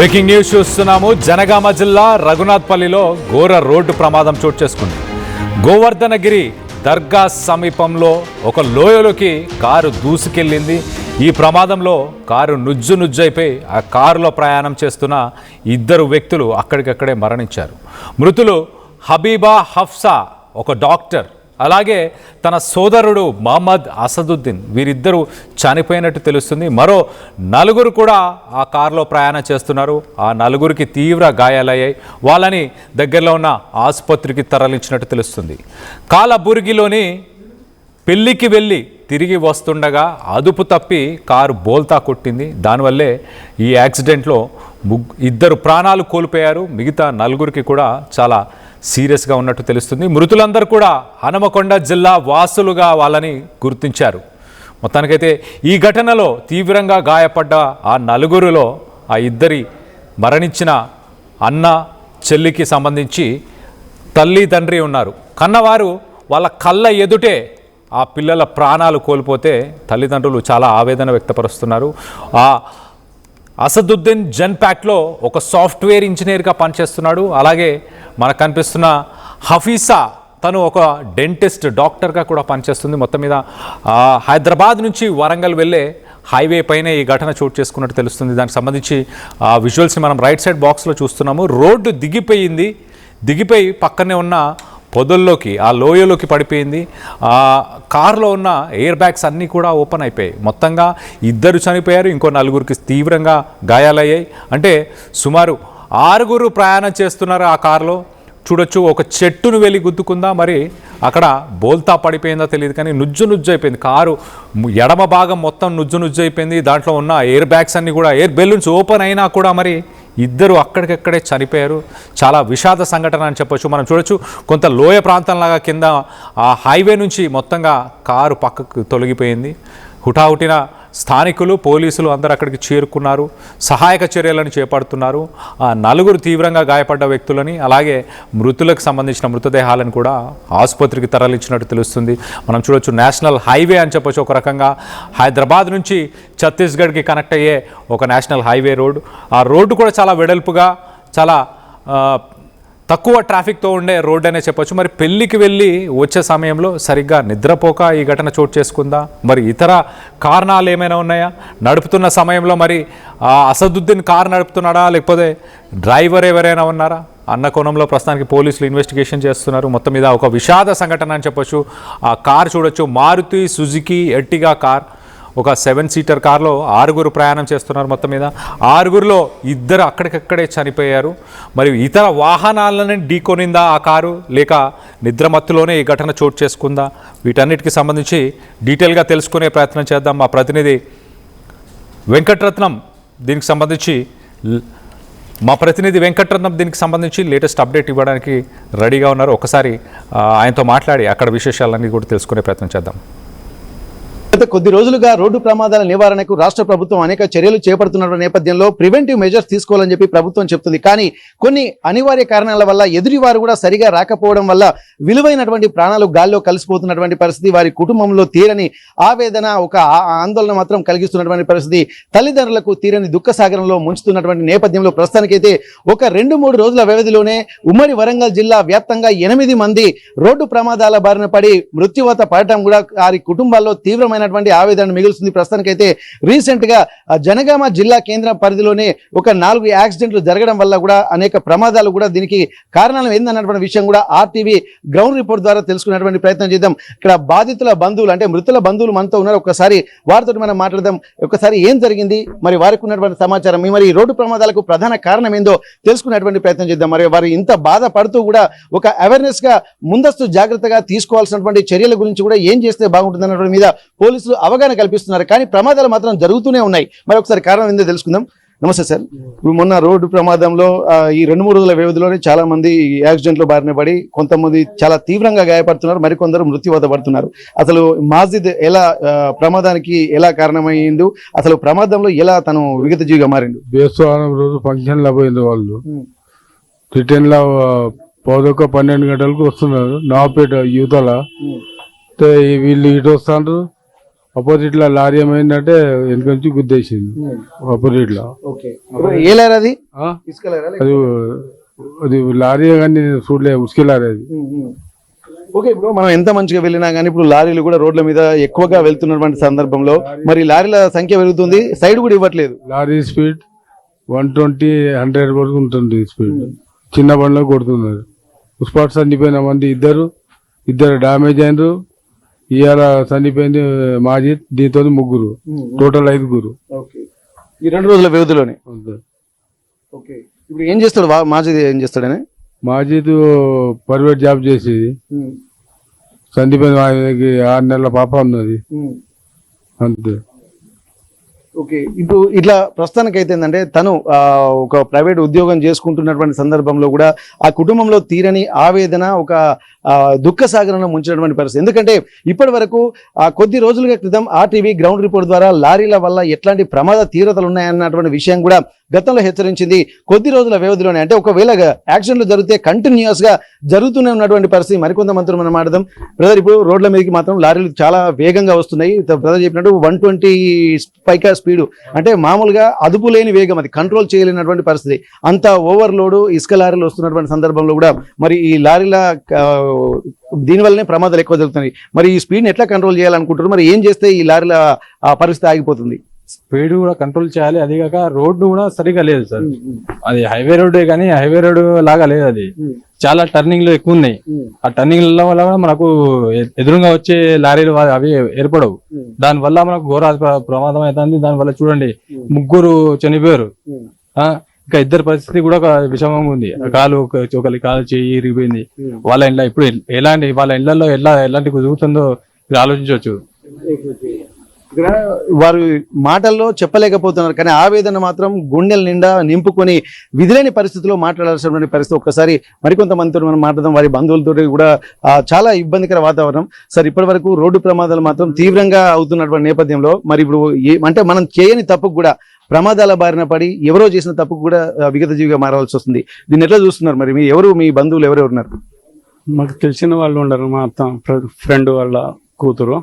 Breaking news చూస్తున్నాము. జనగామ జిల్లా రఘునాథ్పల్లిలో ఘోర రోడ్డు ప్రమాదం చోటు చేసుకుంది. గోవర్ధనగిరి దర్గా సమీపంలో ఒక లోయలోకి కారు దూసుకెళ్లింది. ఈ ప్రమాదంలో కారు నుజ్జునజ్జైపోయి ఆ కారులో ప్రయాణం చేస్తున్న ఇద్దరు వ్యక్తులు అక్కడికక్కడే మరణించారు. మృతులు హబీబా హఫ్సా, ఒక డాక్టర్, అలాగే తన సోదరుడు మహమ్మద్ అసదుద్దీన్. వీరిద్దరూ చనిపోయినట్టు తెలుస్తుంది. మరో నలుగురు కూడా ఆ కారులో ప్రయాణం చేస్తున్నారు. ఆ నలుగురికి తీవ్ర గాయాలయ్యాయి. వాళ్ళని దగ్గరలో ఉన్న ఆసుపత్రికి తరలించినట్టు తెలుస్తుంది. కాలబుర్గిలోని పెళ్లికి వెళ్ళి తిరిగి వస్తుండగా అదుపు తప్పి కారు బోల్తా కొట్టింది. దానివల్లే ఈ యాక్సిడెంట్లో ఇద్దరు ప్రాణాలు కోల్పోయారు. మిగతా నలుగురికి కూడా చాలా సీరియస్గా ఉన్నట్టు తెలుస్తుంది. మృతులందరూ కూడా హనుమకొండ జిల్లా వాసులుగా వాళ్ళని గుర్తించారు. మొత్తానికైతే ఈ ఘటనలో తీవ్రంగా గాయపడ్డ ఆ నలుగురిలో ఆ ఇద్దరి మరణించిన అన్న చెల్లికి సంబంధించి తల్లి తండ్రి ఉన్నారు. కన్నవారు వాళ్ళ కళ్ళ ఎదుటే ఆ పిల్లల ప్రాణాలు కోల్పోతే తల్లిదండ్రులు చాలా ఆవేదన వ్యక్తపరుస్తున్నారు. ఆ అసదుద్దీన్ జన్పాక్లో ఒక సాఫ్ట్వేర్ ఇంజనీర్గా పనిచేస్తున్నాడు. అలాగే మనకు కనిపిస్తున్న హఫీసా తను ఒక డెంటిస్ట్ డాక్టర్గా కూడా పనిచేస్తుంది. మొత్తం మీద హైదరాబాద్ నుంచి వరంగల్ వెళ్ళే హైవే పైన ఈ ఘటన చోటు చేసుకున్నట్టు తెలుస్తుంది. దానికి సంబంధించి ఆ విజువల్స్ని మనం రైట్ సైడ్ బాక్స్లో చూస్తున్నాము. రోడ్డు దిగిపోయి పక్కనే ఉన్న పొదల్లోకి, ఆ లోయలోకి పడిపోయింది. ఆ కారులో ఉన్న ఎయిర్ బ్యాగ్స్ అన్నీ కూడా ఓపెన్ అయిపోయాయి. మొత్తంగా ఇద్దరు చనిపోయారు, ఇంకో నలుగురికి తీవ్రంగా గాయాలయ్యాయి. అంటే సుమారు 6 ప్రయాణం చేస్తున్నారు ఆ కారులో. చూడొచ్చు, ఒక చెట్టును వెళ్ళి గుద్దుకుందా, మరి అక్కడ బోల్తా పడిపోయిందో తెలియదు, కానీ నుజ్జు అయిపోయింది. కారు ఎడమ భాగం మొత్తం నుజ్జు అయిపోయింది. దాంట్లో ఉన్న ఎయిర్ బ్యాగ్స్ అన్నీ కూడా, ఎయిర్ బెలూన్స్ ఓపెన్ అయినా కూడా మరి ఇద్దరు అక్కడికక్కడే చనిపోయారు. చాలా విషాద సంఘటన అని చెప్పొచ్చు. మనం చూడొచ్చు, కొంత లోయ ప్రాంతంలాగా కింద ఆ హైవే నుంచి మొత్తంగా కారు పక్కకు తొలగిపోయింది. హుటాహుటిన స్థానికులు, పోలీసులు అందరూ అక్కడికి చేరుకున్నారు, సహాయక చర్యలను చేపడుతున్నారు. ఆ నలుగురు తీవ్రంగా గాయపడ్డ వ్యక్తులని, అలాగే మృతులకు సంబంధించిన మృతదేహాలను కూడా ఆసుపత్రికి తరలించినట్టు తెలుస్తుంది. మనం చూడొచ్చు, నేషనల్ హైవే అని చెప్పొచ్చు. ఒక రకంగా హైదరాబాద్ నుంచి ఛత్తీస్గఢ్కి కనెక్ట్ అయ్యే ఒక నేషనల్ హైవే రోడ్. ఆ రోడ్డు కూడా చాలా వెడల్పుగా, చాలా తక్కువ ట్రాఫిక్తో ఉండే రోడ్ అనే చెప్పొచ్చు. మరి పెళ్ళికి వెళ్ళి వచ్చే సమయంలో సరిగ్గా నిద్రపోక ఈ ఘటన చోటు చేసుకుందా, మరి ఇతర కారణాలు ఏమైనా ఉన్నాయా? నడుపుతున్న సమయంలో మరి అసదుద్దీన్ కారు నడుపుతున్నాడా, లేకపోతే డ్రైవర్ ఎవరైనా ఉన్నారా అన్న కోణంలో ప్రస్తుతానికి పోలీసులు ఇన్వెస్టిగేషన్ చేస్తున్నారు. మొత్తం మీద ఒక విషాద సంఘటన అని చెప్పొచ్చు. ఆ కార్ చూడొచ్చు, మారుతి సుజుకి ఎర్టిగా కార్. ఒక 7 సీటర్ కార్లో 6 ప్రయాణం చేస్తున్నారు. మొత్తం మీద 6లో 2 అక్కడికక్కడే చనిపోయారు. మరి ఇతర వాహనాలను ఢీకొనిందా ఆ కారు, లేక నిద్రమత్తులోనే ఈ ఘటన చోటు చేసుకుందా? వీటన్నిటికి సంబంధించి డీటెయిల్గా తెలుసుకునే ప్రయత్నం చేద్దాం. మా ప్రతినిధి వెంకటరత్నం దీనికి సంబంధించి లేటెస్ట్ అప్డేట్ ఇవ్వడానికి రెడీగా ఉన్నారు. ఒకసారి ఆయనతో మాట్లాడి అక్కడ విశేషాలన్నీ కూడా తెలుసుకునే ప్రయత్నం చేద్దాం. గత కొద్ది రోజులుగా రోడ్డు ప్రమాదాల నివారణకు రాష్ట్ర ప్రభుత్వం అనేక చర్యలు చేపడుతున్న నేపథ్యంలో ప్రివెంటివ్ మెజర్స్ తీసుకోవాలని చెప్పి ప్రభుత్వం చెప్తుంది. కానీ కొన్ని అనివార్య కారణాల వల్ల ఎదుటివారు కూడా సరిగా రాకపోవడం వల్ల విలువైనటువంటి ప్రాణాలు గాల్లో కలిసిపోతున్నటువంటి పరిస్థితి, వారి కుటుంబంలో తీరని ఆవేదన, ఒక ఆందోళన మాత్రం కలిగిస్తున్నటువంటి పరిస్థితి, తల్లిదండ్రులకు తీరని దుఃఖ సాగరంలో ముంచుతున్నటువంటి నేపథ్యంలో ప్రస్తుతానికైతే ఒక 2-3 రోజుల వ్యవధిలోనే ఉమ్మడి వరంగల్ జిల్లా వ్యాప్తంగా 8 మంది రోడ్డు ప్రమాదాల బారిన పడి మృత్యువాత పడటం కూడా వారి కుటుంబాల్లో తీవ్రమైన ఆవేదన మిగులుస్తుంది. ప్రస్తుతానికైతే రీసెంట్ గా జనగామ జిల్లా కేంద్ర పరిధిలోనే ఒక 4 యాక్సిడెంట్లు జరగడం వల్ల కూడా అనేక ప్రమాదాలు కూడా దీనికి కారణాలు ఏందన్నటువంటి విషయం కూడా ఆర్టీవీ గ్రౌండ్ రిపోర్ట్ ద్వారా తెలుసుకునేటువంటి ప్రయత్నం చేద్దాం. ఇక్కడ బాధితుల బంధువులు, అంటే మృతుల బంధువులు మనతో ఉన్నారు. ఒకసారి వారితో మనం మాట్లాడదాం. ఒకసారి ఏం జరిగింది, మరి వారికి ఉన్నటువంటి సమాచారం, మరి ఈ రోడ్డు ప్రమాదాలకు ప్రధాన కారణం ఏందో తెలుసుకునేటువంటి ప్రయత్నం చేద్దాం. మరి వారు ఇంత బాధపడుతూ కూడా ఒక అవేర్నెస్ గా ముందస్తు జాగ్రత్తగా తీసుకోవాల్సినటువంటి చర్యల గురించి కూడా ఏం చేస్తే బాగుంటుంది అన్నటువంటి మీద పోలీసులు అవగాహన కల్పిస్తున్నారు. కానీ ప్రమాదాలు మాత్రం జరుగుతూనే ఉన్నాయి. మరి ఒకసారి కారణం ఏందో తెలుసుకుందాం. నమస్తే సార్. మొన్న రోడ్డు ప్రమాదంలో ఈ 2-3 రోజుల వ్యవధిలోనే చాలా మంది యాక్సిడెంట్లో బారిన పడి కొంతమంది చాలా తీవ్రంగా గాయపడుతున్నారు, మరికొందరు మృత్యువాత పడుతున్నారు. అసలు మాజిద్ ఎలా ప్రమాదానికి ఎలా కారణమైండు, అసలు ప్రమాదంలో ఎలా తను విగత జీవిగా మారిండు? బేస్తవారం రోజు ఫంక్షన్ లో పోయింది. వాళ్ళు రిటర్న్ లో 11-12 గంటలకు వస్తున్నారు. నాపేట యూతల వీళ్ళు ఇటు వస్తాండ్రు, ఆపోజిట్ లో లారీ ఏమైందంటే వెనక నుంచి గుద్దేసింది ఆపోజిట్ లో. ఏ లారీ అది? ఆ? ఇసుక లారీ? అది అది లారీ కానీ చూడలే, ఉసుకే లారీ అది. ఓకే, ఇప్పుడు మనం ఎంత మంచిగా వెళ్ళినా కానీ ఇప్పుడు లారీలు కూడా రోడ్ల మీద ఎక్కువగా వెళ్తున్నటువంటి సందర్భంలో మరి లారీల సంఖ్య పెరుగుతుంది, సైడ్ కూడా ఇవ్వట్లేదు. లారీ స్పీడ్ 120, 100 వరకు ఉంటుంది స్పీడ్. చిన్న బండ్లో కొడుతున్నారు. స్పాట్ చనిపోయిన మంది ఇద్దరు డామేజ్ అయినరు. ఇవాళ చనిపోయింది మాజిద్, దీంతో 3, టోటల్ 5. ఈ 2 రోజుల వ్యవధిలోనే. ఓకే, ఇప్పుడు ఏం చేస్తాడు మాజిద్? ఏం చేస్తాడని? మాజిద్ ప్రైవేట్ జాబ్ చేసి చనిపోయిన ఆయనకి 6 నెలల పాప ఉన్నది అంతే. ఓకే, ఇప్పుడు ఇట్లా ప్రస్తుతానికి అయితే ఏంటంటే తను ఒక ప్రైవేట్ ఉద్యోగం చేసుకుంటున్నటువంటి సందర్భంలో కూడా ఆ కుటుంబంలో తీరని ఆవేదన, ఒక దుఃఖ సాగరంలో ముంచినటువంటి పరిస్థితి. ఎందుకంటే ఇప్పటి వరకు కొద్ది రోజులుగా క్రితం RTV గ్రౌండ్ రిపోర్ట్ ద్వారా లారీల వల్ల ఎట్లాంటి ప్రమాద తీవ్రతలు ఉన్నాయన్నటువంటి విషయం కూడా గతంలో హెచ్చరించింది. కొద్ది రోజుల వ్యవధిలోనే, అంటే ఒకవేళ యాక్సిడెంట్లు జరిగితే కంటిన్యూస్ గా జరుగుతూనే ఉన్నటువంటి పరిస్థితి. మరికొంత మంత్రులు మనం మాట్లాడదాం. బ్రదర్, ఇప్పుడు రోడ్ల మీదకి మాత్రం లారీలు చాలా వేగంగా వస్తున్నాయి. బ్రదర్ చెప్పినట్టు 120 పైకా స్పీడు, అంటే మామూలుగా అదుపు లేని వేగం, అది కంట్రోల్ చేయలేనటువంటి పరిస్థితి. అంత ఓవర్లోడ్ ఇసుక లారీలు వస్తున్నటువంటి సందర్భంలో కూడా మరి ఈ లారీల దీనివల్లనే ప్రమాదాలు ఎక్కువ జరుగుతున్నాయి. మరి ఈ స్పీడ్ని ఎట్లా కంట్రోల్ చేయాలనుకుంటారు? మరి ఏం చేస్తే ఈ లారీల పరిస్థితి ఆగిపోతుంది? స్పీడ్ కూడా కంట్రోల్ చేయాలి. అది కాక రోడ్డు కూడా సరిగా లేదు సార్. అది హైవే రోడ్డే కానీ హైవే రోడ్ లాగా లేదు. అది చాలా టర్నింగ్లు ఎక్కువ ఉన్నాయి. ఆ టర్నింగ్ల వల్ల కూడా మనకు ఎదురుగా వచ్చే లారీలు అవి ఏర్పడవు. దాని వల్ల మనకు ఘోర ప్రమాదం అవుతుంది. దాని వల్ల చూడండి 3 చనిపోయారు. ఇంకా 2 పరిస్థితి కూడా విషమంగా ఉంది. ఒకరి కాలు చేయి ఇరిగిపోయింది. వాళ్ళ ఇంట్లో ఇప్పుడు వాళ్ళ ఇళ్లలో ఎలాంటి జరుగుతుందో ఆలోచించవచ్చు. వారు మాటల్లో చెప్పలేకపోతున్నారు, కానీ ఆవేదన మాత్రం గుండెల నిండా నింపుకొని విధిలేని పరిస్థితిలో మాట్లాడాల్సినటువంటి పరిస్థితి. ఒక్కసారి మరికొంతమందితో మనం మాట్లాడదాం. వారి బంధువులతో కూడా చాలా ఇబ్బందికర వాతావరణం. సార్, ఇప్పటి వరకు రోడ్డు ప్రమాదాలు మాత్రం తీవ్రంగా అవుతున్నటువంటి నేపథ్యంలో మరి ఇప్పుడు అంటే మనం చేయని తప్పుకు కూడా ప్రమాదాల బారిన పడి ఎవరో చేసిన తప్పుకు కూడా విగత జీవిగా మారాల్సి వస్తుంది. దీన్ని ఎట్లా చూస్తున్నారు? మరి మీ బంధువులు ఎవరెవరు ఉన్నారు? మాకు తెలిసిన వాళ్ళు ఉండరు. మా ఫ్రెండ్ వాళ్ళ కూతురు.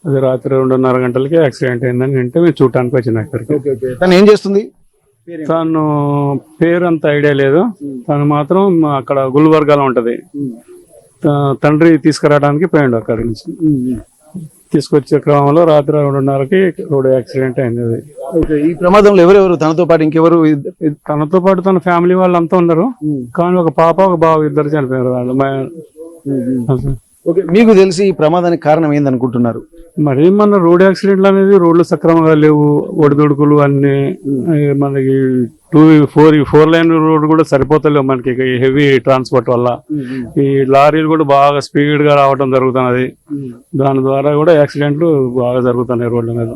అది రాత్రి 2:30 గంటలకి యాక్సిడెంట్ అయిందని వింటే మేము చూడటానికి వచ్చిన ఇక్కడికి. తను ఏం చేస్తుంది? తను పేరు అంత ఐడియా లేదు. తను మాత్రం అక్కడ గుల్బర్గాలో ఉంటది. తండ్రి తీసుకురావడానికి పోయిండు. అక్కడి నుంచి తీసుకొచ్చే క్రమంలో రాత్రి 2:30కి రోడ్ యాక్సిడెంట్ అయింది. అది ఈ ప్రమాదంలో ఎవరెవరు? తనతో పాటు ఇంకెవరు? తనతో పాటు తన ఫ్యామిలీ వాళ్ళు అంతా ఉన్నారు. కానీ ఒక పాప ఒక బాబు 2 చనిపోయారు వాళ్ళు. మీకు తెలిసి ఈ ప్రమాదానికి కారణం ఏందనుకుంటున్నారు? మరి మన రోడ్ యాక్సిడెంట్లు అనేది రోడ్లు సక్రమంగా లేవు, ఒడిదుడుకులు అన్ని. మనకి 4 లైన్ రోడ్ కూడా సరిపోతలేవు మనకి హెవీ ట్రాన్స్పోర్ట్ వల్ల. ఈ లారీలు కూడా బాగా స్పీడ్ గా రావడం జరుగుతున్నది. దాని ద్వారా కూడా యాక్సిడెంట్లు బాగా జరుగుతున్నాయి రోడ్ల మీద.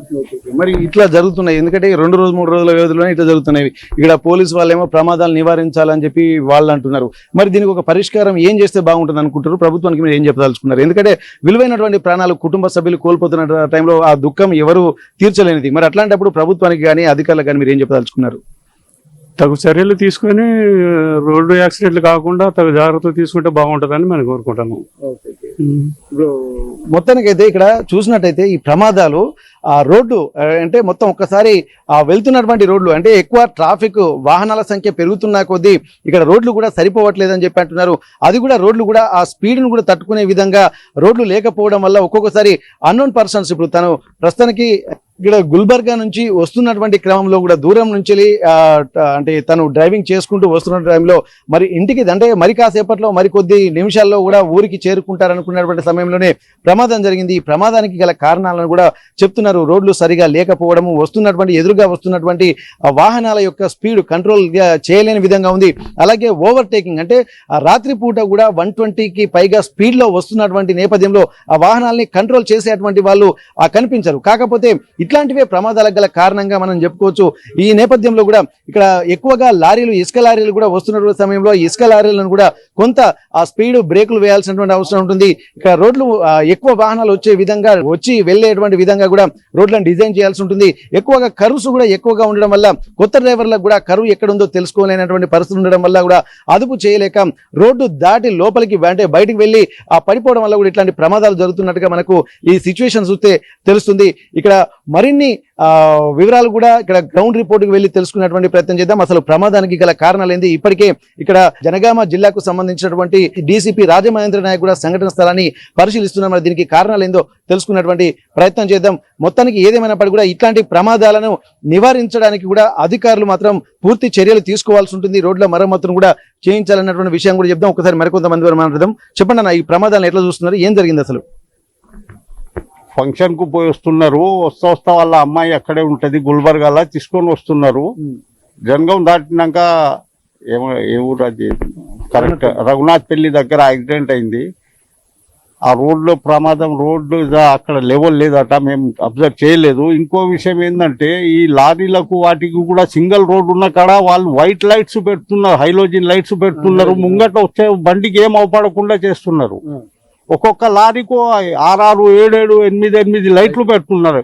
మరి ఇట్లా జరుగుతున్నాయి ఎందుకంటే 2 రోజులు 3 రోజుల వ్యవధిలోనే ఇట్లా జరుగుతున్నాయి. ఇక్కడ పోలీసు వాళ్ళేమో ప్రమాదాలు నివారించాలని చెప్పి వాళ్ళు అంటున్నారు. మరి దీనికి ఒక పరిష్కారం ఏం చేస్తే బాగుంటుంది అనుకుంటారు? ప్రభుత్వానికి మీరు ఏం చెప్పదలుచుకున్నారు? ఎందుకంటే విలువైనటువంటి ప్రాణాలు, కుటుంబ సభ్యులు కోల్పోతున్న టైంలో ఆ దుఃఖం ఎవరు తీర్చలేనిది. మరి అట్లాంటప్పుడు ప్రభుత్వానికి కానీ అధికారులకు కానీ మీరు ఏం చెప్పదలుచుకున్నారు? తగు చర్యలు తీసుకొని రోడ్డు యాక్సిడెంట్లు కాకుండా తగు జాగ్రత్తలు తీసుకుంటే బాగుంటుందని మనం కోరుకుంటాము. మొత్తానికైతే ఇక్కడ చూసినట్టయితే ఈ ప్రమాదాలు ఆ రోడ్డు అంటే మొత్తం ఒక్కసారి వెళ్తున్నటువంటి రోడ్లు అంటే ఎక్కువ ట్రాఫిక్ వాహనాల సంఖ్య పెరుగుతున్న కొద్దీ ఇక్కడ రోడ్లు కూడా సరిపోవట్లేదని చెప్పి అంటున్నారు. అది కూడా రోడ్లు కూడా ఆ స్పీడ్ను కూడా తట్టుకునే విధంగా రోడ్లు లేకపోవడం వల్ల ఒక్కొక్కసారి అన్నోన్ పర్సన్స్, ఇప్పుడు తను ప్రస్తుతానికి ఇక్కడ గుల్బర్గా నుంచి వస్తున్నటువంటి క్రమంలో కూడా దూరం నుంచి అంటే తను డ్రైవింగ్ చేసుకుంటూ వస్తున్న టైంలో మరి ఇంటికి అంటే మరి కాసేపట్లో మరికొద్ది నిమిషాల్లో కూడా ఊరికి చేరుకుంటారనుకున్నటువంటి సమయంలోనే ప్రమాదం జరిగింది. ఈ ప్రమాదానికి గల కారణాలను కూడా చెప్తున్నారు. రోడ్లు సరిగా లేకపోవడము, ఎదురుగా వస్తున్నటువంటి వాహనాల యొక్క స్పీడ్ కంట్రోల్ చేయలేని విధంగా ఉంది. అలాగే ఓవర్టేకింగ్ అంటే ఆ రాత్రి పూట కూడా 120కి పైగా స్పీడ్ లో వస్తున్నటువంటి నేపథ్యంలో ఆ వాహనాల్ని కంట్రోల్ చేసేటువంటి వాళ్ళు కనిపించరు. కాకపోతే ఇట్లాంటివే ప్రమాదాలకు గల కారణంగా మనం చెప్పుకోవచ్చు. ఈ నేపథ్యంలో కూడా ఇక్కడ ఎక్కువగా లారీలు, ఇసుక లారీలు కూడా వస్తున్నటువంటి సమయంలో ఇసుక లారీలను కూడా కొంత ఆ స్పీడ్ బ్రేకులు వేయాల్సినటువంటి అవసరం ఉంటుంది. ఇక్కడ రోడ్లు ఎక్కువ వాహనాలు వచ్చే విధంగా, వచ్చి వెళ్ళేటువంటి విధంగా కూడా రోడ్లను డిజైన్ చేయాల్సి ఉంటుంది. ఎక్కువగా కర్వ్స్ కూడా ఎక్కువగా ఉండడం వల్ల కొత్త డ్రైవర్లకు కూడా కరువు ఎక్కడుందో తెలుసుకోలేనటువంటి పరిస్థితి ఉండడం వల్ల కూడా అదుపు చేయలేక రోడ్డు దాటి లోపలికి అంటే బయటికి వెళ్ళి ఆ పడిపోవడం వల్ల కూడా ఇట్లాంటి ప్రమాదాలు జరుగుతున్నట్టుగా మనకు ఈ సిచ్యువేషన్ చూస్తే తెలుస్తుంది. ఇక్కడ మరిన్ని వివరాలు కూడా ఇక్కడ గ్రౌండ్ రిపోర్ట్కి వెళ్ళి తెలుసుకున్నటువంటి ప్రయత్నం చేద్దాం. అసలు ప్రమాదానికి గల కారణాలు ఏంది? ఇప్పటికే ఇక్కడ జనగామ జిల్లాకు సంబంధించినటువంటి డీసీపీ రాజమహేంద్ర నాయక్ కూడా సంఘటన స్థలాన్ని పరిశీలిస్తున్నారు. మరి దీనికి కారణాలు ఏందో తెలుసుకున్నటువంటి ప్రయత్నం చేద్దాం. మొత్తానికి ఏదేమైనప్పటికీ కూడా ఇట్లాంటి ప్రమాదాలను నివారించడానికి కూడా అధికారులు మాత్రం పూర్తి చర్యలు తీసుకోవాల్సి ఉంటుంది. రోడ్ల మరమ్మతును కూడా చేయించాలన్నటువంటి విషయం కూడా చెప్దాం. ఒకసారి మరికొంతమంది వరకు మాట్లాడదాం. చెప్పండి అన్న, ఈ ప్రమాదాలను ఎట్లా చూస్తున్నారు? ఏం జరిగింది అసలు? ఫంక్షన్ కు పోయి వస్తున్నారు. వస్తా వాళ్ళ అమ్మాయి అక్కడే ఉంటది, గుల్బర్గాలా తీసుకొని వస్తున్నారు. జనగం దాటినాక ఏ ఊరు అది కరెక్ట్ రఘునాథ్ పెళ్లి దగ్గర యాక్సిడెంట్ అయింది. ఆ రోడ్లో ప్రమాదం, రోడ్డు అక్కడ లెవెల్ లేదట, మేము అబ్జర్వ్ చేయలేదు. ఇంకో విషయం ఏంటంటే ఈ లారీలకు వాటికి కూడా సింగిల్ రోడ్ ఉన్న కాడ వాళ్ళు వైట్ లైట్స్ పెడుతున్నారు, హైలోజిన్ లైట్స్ పెడుతున్నారు. ముంగట వచ్చే బండికి ఏం అవపడకుండా చేస్తున్నారు. ఒక్కొక్క లారీకు 6, 7, 8 లైట్లు పెడుతున్నారు.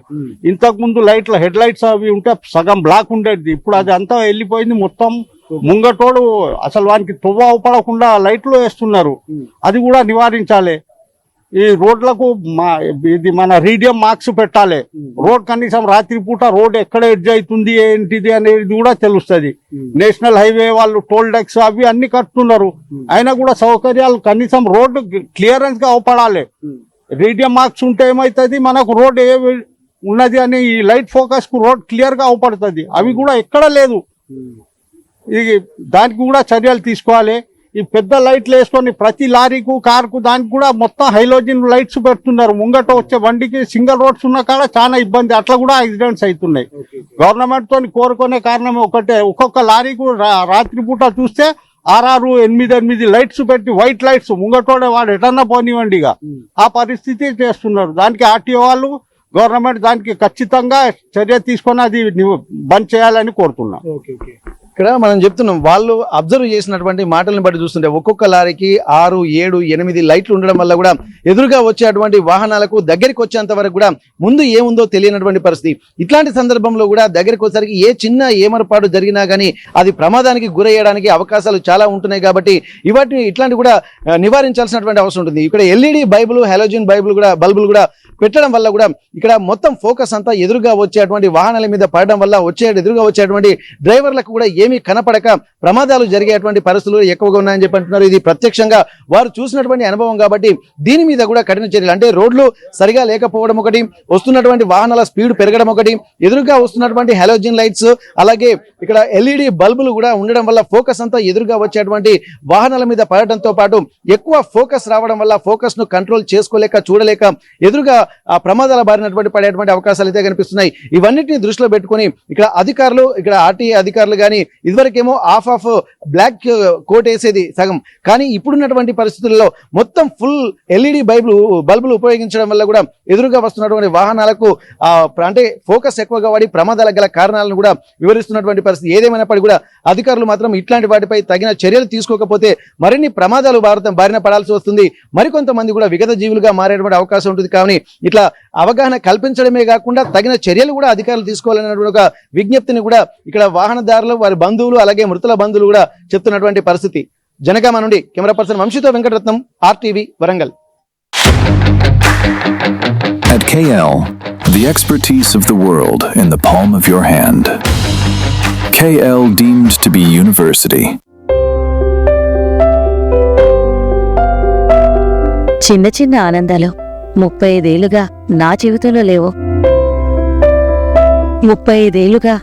ఇంతకు ముందు లైట్ల హెడ్ లైట్స్ అవి ఉంటే సగం బ్లాక్ ఉండేది. ఇప్పుడు అది అంతా వెళ్ళిపోయింది. మొత్తం ముంగటోడు అసలు వానికి తువ్వ అవపడకుండా లైట్లు వేస్తున్నారు. అది కూడా నివారించాలి. ఈ రోడ్లకు ఇది మన రీడియం మార్క్స్ పెట్టాలి. రోడ్ కనీసం రాత్రిపూట రోడ్ ఎక్కడ ఎడ్జ్ అవుతుంది ఏంటిది అనేది కూడా తెలుస్తుంది. నేషనల్ హైవే వాళ్ళు టోల్ ట్యాక్స్ అవి అన్ని కట్టుతున్నారు. అయినా కూడా సౌకర్యాలు కనీసం రోడ్డు క్లియరెన్స్ గా అవపడాలి. రీడియం మార్క్స్ ఉంటే ఏమవుతుంది, మనకు రోడ్ ఏ ఉన్నది అని ఈ లైట్ ఫోకస్ కు రోడ్ క్లియర్ గా అవపడుతుంది. అవి కూడా ఎక్కడ లేదు. ఇది దానికి కూడా చర్యలు తీసుకోవాలి. ఈ పెద్ద లైట్లు వేసుకొని ప్రతి లారీకు, కారుకు దానికి కూడా మొత్తం హైలోజిన్ లైట్స్ పెడుతున్నారు. ముంగట వచ్చే బండికి సింగిల్ రోడ్స్ ఉన్న కాడ చాలా ఇబ్బంది. అట్లా కూడా యాక్సిడెంట్స్ అవుతున్నాయి. గవర్నమెంట్ తోని కోరుకునే కారణం ఒకటే, ఒక్కొక్క లారీకు రాత్రిపూట చూస్తే 6, 8 లైట్స్ పెట్టి వైట్ లైట్స్ ముంగటోడే వాడు ఎటన్నా పోనివ్వండిగా ఆ పరిస్థితి చేస్తున్నారు. దానికి ఆర్టీఓ వాళ్ళు, గవర్నమెంట్ దానికి ఖచ్చితంగా చర్య తీసుకొని అది బంద్ చేయాలని కోరుతున్నా. ఇక్కడ మనం చెప్తున్నాం, వాళ్ళు అబ్జర్వ్ చేసినటువంటి మాటలను బట్టి చూస్తుంటే ఒక్కొక్క లారీకి 6, 7, 8 లైట్లు ఉండడం వల్ల కూడా ఎదురుగా వచ్చేటువంటి వాహనాలకు దగ్గరికి వచ్చేంత వరకు కూడా ముందు ఏముందో తెలియనటువంటి పరిస్థితి. ఇట్లాంటి సందర్భంలో కూడా దగ్గరికి వచ్చేసరికి ఏ చిన్న ఏమరపాటు జరిగినా కానీ అది ప్రమాదానికి గురయ్యడానికి అవకాశాలు చాలా ఉంటున్నాయి. కాబట్టి ఇట్లాంటి కూడా నివారించాల్సినటువంటి అవసరం ఉంటుంది. ఇక్కడ ఎల్ఈడి బల్బులు, హాలోజిన్ బల్బులు కూడా పెట్టడం వల్ల కూడా ఇక్కడ మొత్తం ఫోకస్ అంతా ఎదురుగా వచ్చేటువంటి వాహనాల మీద పడడం వల్ల ఎదురుగా వచ్చేటువంటి డ్రైవర్లకు కూడా ఏమీ కనపడక ప్రమాదాలు జరిగేటువంటి పరిస్థితులు ఎక్కువగా ఉన్నాయని చెప్పి అంటున్నారు. ఇది ప్రత్యక్షంగా వారు చూసినటువంటి అనుభవం కాబట్టి దీని మీద కూడా కఠిన చర్యలు, అంటే రోడ్లు సరిగా లేకపోవడం ఒకటి, వస్తున్నటువంటి వాహనాల స్పీడ్ పెరగడం ఒకటి, ఎదురుగా వస్తున్నటువంటి హాలోజిన్ లైట్స్, అలాగే ఇక్కడ ఎల్ఈడి బల్బులు కూడా ఉండడం వల్ల ఫోకస్ అంతా ఎదురుగా వచ్చేటువంటి వాహనాల మీద పడటంతో పాటు ఎక్కువ ఫోకస్ రావడం వల్ల ఫోకస్ ను కంట్రోల్ చేసుకోలేక, చూడలేక ఎదురుగా ఆ ప్రమాదాల బారినటువంటి పడేటువంటి అవకాశాలు అయితే కనిపిస్తున్నాయి. ఇవన్నిటిని దృష్టిలో పెట్టుకుని ఇక్కడ అధికారులు, ఇక్కడ ఆర్టీఏ అధికారులు కానీ ఇదివరకేమో ఆఫ్ బ్లాక్ కోట్ వేసేది సగం, కానీ ఇప్పుడున్నటువంటి పరిస్థితుల్లో మొత్తం ఫుల్ ఎల్ఈడి బల్బులు ఉపయోగించడం వల్ల కూడా ఎదురుగా వస్తున్నటువంటి వాహనాలకు అంటే ఫోకస్ ఎక్కువగా వాడి ప్రమాదాలకు గల కారణాలను కూడా వివరిస్తున్నటువంటి పరిస్థితి. ఏదేమైనప్పటికీ కూడా అధికారులు మాత్రం ఇట్లాంటి వాటిపై తగిన చర్యలు తీసుకోకపోతే మరిన్ని ప్రమాదాలు బారిన పడాల్సి వస్తుంది. మరికొంతమంది కూడా విగత జీవులుగా మారేటువంటి అవకాశం ఉంటుంది. కానీ ఇట్లా అవగాహన కల్పించడమే కాకుండా తగిన చర్యలు కూడా అధికారులు తీసుకోవాలనేటువంటి ఒక విజ్ఞప్తిని కూడా ఇక్కడ వాహనదారులు, వారి బంధువులు, అలాగే మృతుల బంధువులు కూడా చెప్తున్నటువంటి పరిస్థితి. జనగామ నుండి కెమెరా పర్సన్ వంశీతో Venkataratnam, RTV Warangal. At KL, the expertise of the world in the palm of your hand. KL deemed to be university. చిన్న చిన్న ఆనందాలు 35 ఏళ్లుగా నా జీవితంలో లేవు. 35 ఏళ్లుగా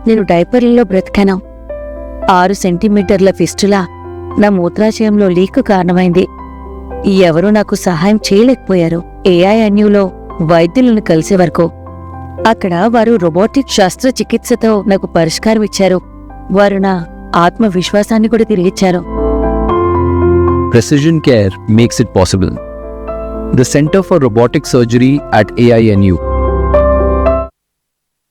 నేను డైపర్లలో బ్రతికాను. 6 సెంటీమీటర్ల ఫిస్టులా నా మూత్రాశయంలో లీక్ కారణమైంది. ఎవరూ నాకు సహాయం చేయలేకపోయారు. AINUలో వైద్యులను కలిసే వరకు అక్కడ వారు రోబోటిక్ శస్త్రచికిత్సతో నాకు పరిష్కారం ఇచ్చారు. వారు నా ఆత్మవిశ్వాసాన్ని కూడా తిరిగిచ్చారు. Precision care makes it possible. The Center for Robotic Surgery at AINU